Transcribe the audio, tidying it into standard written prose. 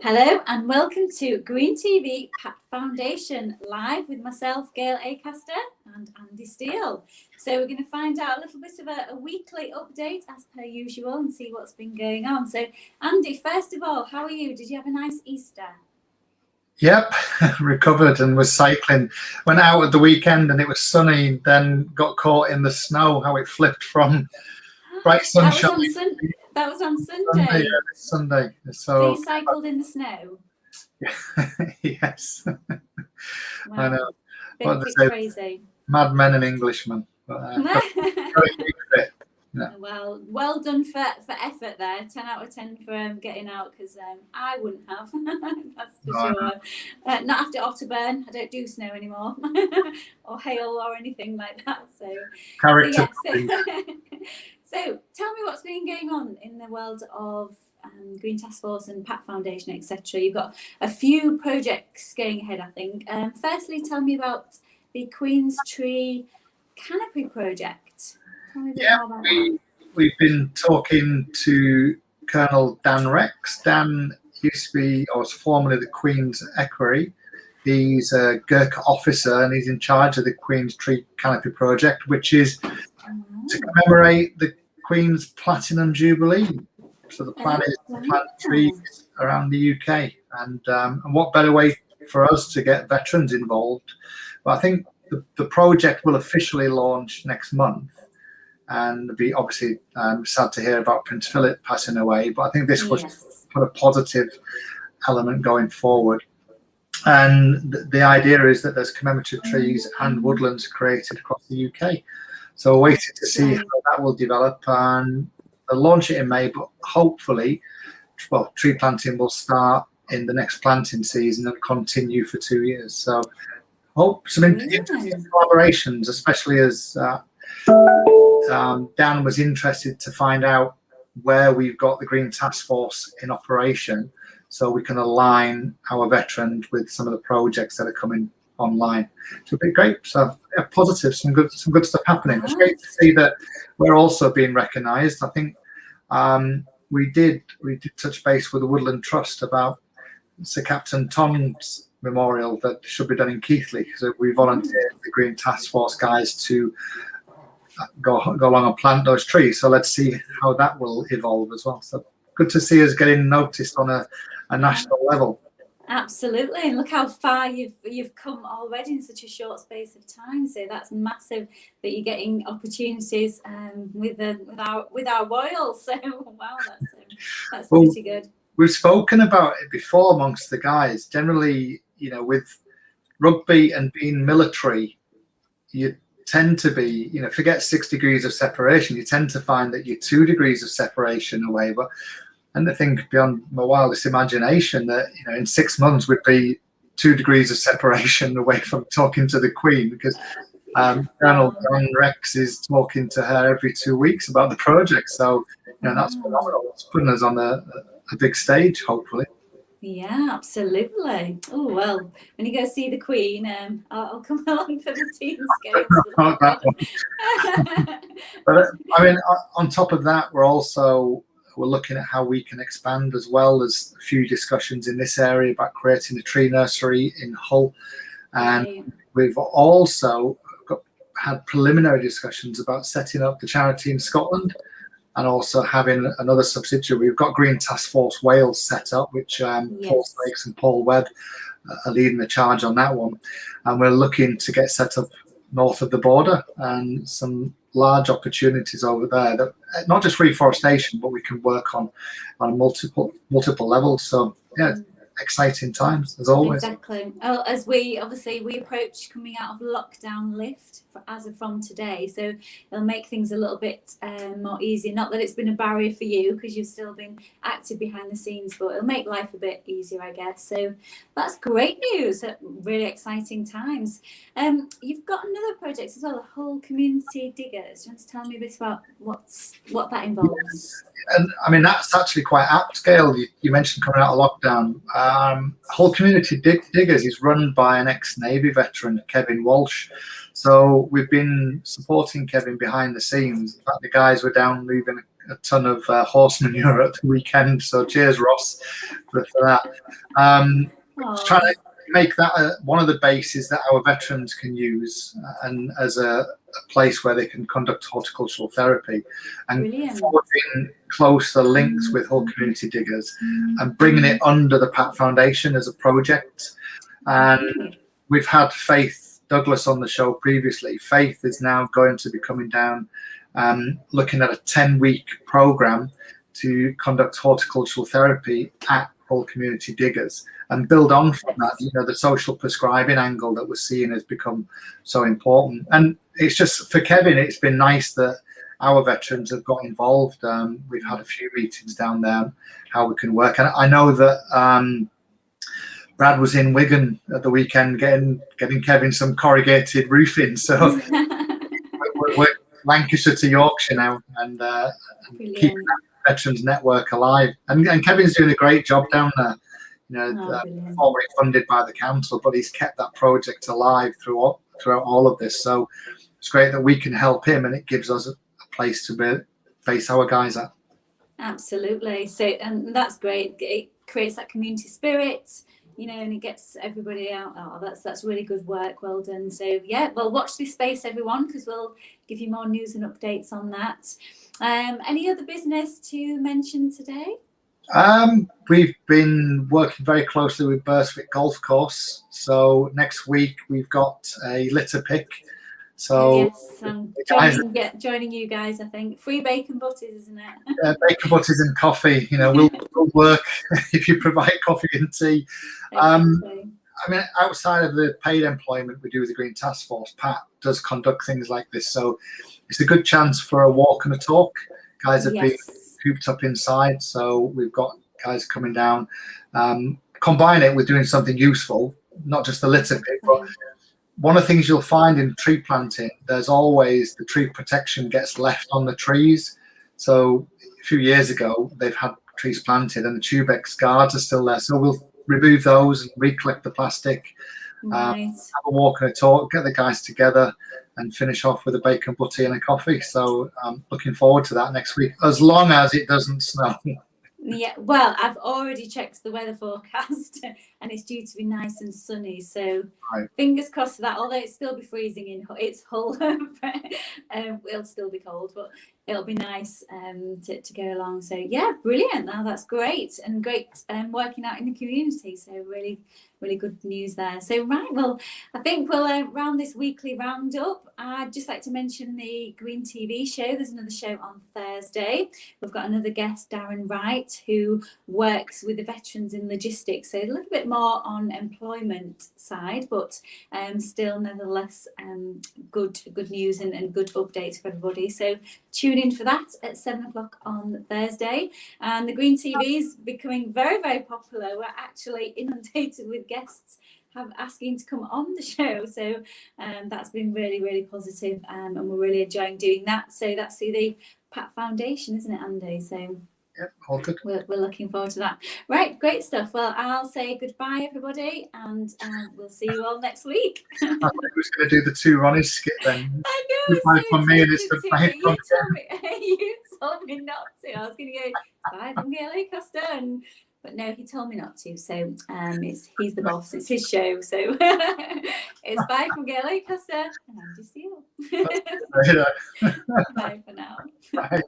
Hello and welcome to Green TV Pat Foundation live with myself, Gail Acaster, and Andy Steele. So we're going to find out a little bit of a weekly update as per usual and see what's been going on. So Andy, first of all, how are you? Did you have a nice Easter? Yep, recovered and was cycling. Went out at the weekend and it was sunny, then got caught in the snow, how it flipped from bright sunshine. That was on Sunday. Sunday. So you cycled in the snow? Yes. Wow. I know. Bit crazy. Madmen and Englishmen. Well done for effort there. 10 out of 10 for getting out, because I wouldn't have. That's for sure. Not after Otterburn. I don't do snow anymore, or hail or anything like that. So so tell me what's been going on in the world of Green Task Force and Pat Foundation, etc. You've got a few projects going ahead, I think. Firstly, tell me about the Queen's Tree Canopy project. Tell me a bit more about that. We've been talking to Colonel Dan Rex. Dan used to be, or was formerly the Queen's Equerry. He's a Gurkha officer and he's in charge of the Queen's Tree Canopy project, which is to commemorate the Queen's Platinum Jubilee. So the plan is to plant trees around the UK, and what better way for us to get veterans involved? But I think the project will officially launch next month, and be obviously sad to hear about Prince Philip passing away. But I think this was put a positive element going forward. And the idea is that there's commemorative trees and woodlands created across the UK. So we're waiting to see how that will develop, and they'll launch it in May, but hopefully, well, tree planting will start in the next planting season and continue for 2 years. So hope some interesting collaborations, especially as Dan was interested to find out where we've got the Green Task Force in operation, so we can align our veterans with some of the projects that are coming online. So it'll be great. So yeah, positive, some good stuff happening. It's great to see that we're also being recognised. I think we did touch base with the Woodland Trust about Sir Captain Tom's memorial that should be done in Keighley. So we volunteered the Green Task Force guys to go along and plant those trees. So let's see how that will evolve as well. So good to see us getting noticed on a national level. Absolutely, and look how far you've come already in such a short space of time. So that's massive that you're getting opportunities with our royals. So wow, that's pretty good. We've spoken about it before amongst the guys. Generally, you know, with rugby and being military, you tend to be, you know, forget 6 degrees of separation. You tend to find that you're 2 degrees of separation away, but. And I think beyond my wildest imagination that, you know, in 6 months we'd be 2 degrees of separation away from talking to the Queen, because Colonel Dan Rex is talking to her every 2 weeks about the project. So, you know, that's phenomenal. It's putting us on a big stage, hopefully. Yeah, absolutely. Oh, well, when you go see the Queen, I'll come along for the Teams games. But I mean, on top of that, we're looking at how we can expand, as well as a few discussions in this area about creating a tree nursery in Hull. And we've also had preliminary discussions about setting up the charity in Scotland, and also having another subsidiary. We've got Green Task Force Wales set up, which Paul Stakes and Paul Webb are leading the charge on that one. And we're looking to get set up north of the border, and some large opportunities over there, that not just reforestation, but we can work on multiple levels. So yeah, exciting times as always. Exactly. As we approach coming out of lockdown lift as of from today, so it'll make things a little bit more easy. Not that it's been a barrier for you, because you've still been active behind the scenes, but it'll make life a bit easier, I guess. So that's great news. Really exciting times. You've got another project as well, the Hull Community Diggers. Do you want to tell me a bit about what that involves? Yes. And I mean, that's actually quite apt, Gail. You mentioned coming out of lockdown. Hull Community Diggers is run by an ex-Navy veteran, Kevin Walsh. So we've been supporting Kevin behind the scenes. In fact, the guys were down moving a ton of horse manure at the weekend. So cheers, Ross, for that. Trying to make that one of the bases that our veterans can use, and as a place where they can conduct horticultural therapy, and forging closer links with Hull Community Diggers and bringing it under the Pat Foundation as a project. And we've had Faith Douglas on the show previously. Faith is now going to be coming down, looking at a 10-week program to conduct horticultural therapy at Hull Community Diggers and build on from that. You know, the social prescribing angle that we're seeing has become so important. And it's just, for Kevin, it's been nice that our veterans have got involved. We've had a few meetings down there, how we can work. And I know that Brad was in Wigan at the weekend getting Kevin some corrugated roofing. So we're Lancashire to Yorkshire now, and keeping that veterans network alive. And Kevin's doing a great job down there. You know, already funded by the council, but he's kept that project alive throughout all of this. So it's great that we can help him, and it gives us a place to base our guys at. Absolutely. So, and that's great. It creates that community spirit, you know, and it gets everybody out. Oh, that's really good work. Well done. So yeah, well, watch this space, everyone, because we'll give you more news and updates on that. Any other business to mention today? We've been working very closely with Burswick Golf Course. So next week we've got a litter pick. So yes, I'm joining you guys. I think free bacon butties, isn't it? Bacon butties and coffee. You know, we'll work if you provide coffee and tea. Exactly. I mean, outside of the paid employment we do with the Green Task Force, Pat does conduct things like this. So it's a good chance for a walk and a talk. Guys have been cooped up inside, so we've got guys coming down. Combine it with doing something useful, not just the litter pick, but one of the things you'll find in tree planting, there's always the tree protection gets left on the trees. So a few years ago, they've had trees planted and the Tubex guards are still there. So we'll remove those and recollect the plastic, have a walk and a talk, get the guys together and finish off with a bacon butty and a coffee. So I'm looking forward to that next week, as long as it doesn't snow. Yeah, well, I've already checked the weather forecast and it's due to be nice and sunny. So fingers crossed for that, although it's still be freezing in it's Hull. It'll still be cold, but it'll be nice to go along. So yeah, brilliant. Now that's great, and great working out in the community. So really good news there. So right, well, I think we'll round this weekly roundup. I'd just like to mention the Green TV show. There's another show on Thursday. We've got another guest, Darren Wright, who works with the veterans in logistics. So a little bit more on employment side, but still nevertheless good news and good updates for everybody. So tune in for that at 7 o'clock on Thursday. And the Green TV is becoming very, very popular. We're actually inundated with guests asking to come on the show. So that's been really, really positive, and we're really enjoying doing that. So that's through the Pat Foundation, isn't it, Andy? So yeah, all good. We're looking forward to that. Right, great stuff. Well, I'll say goodbye, everybody, and we'll see you all next week. I thought I was going to do the two Ronnies skit then. I know. Goodbye from me, and it's goodbye from you told me not to. I was going to go bye from Gail Acaster, but no, he told me not to. So he's the boss. It's his show. So it's bye from Gail Acaster, and I'm just you. Bye Bye for now. Bye.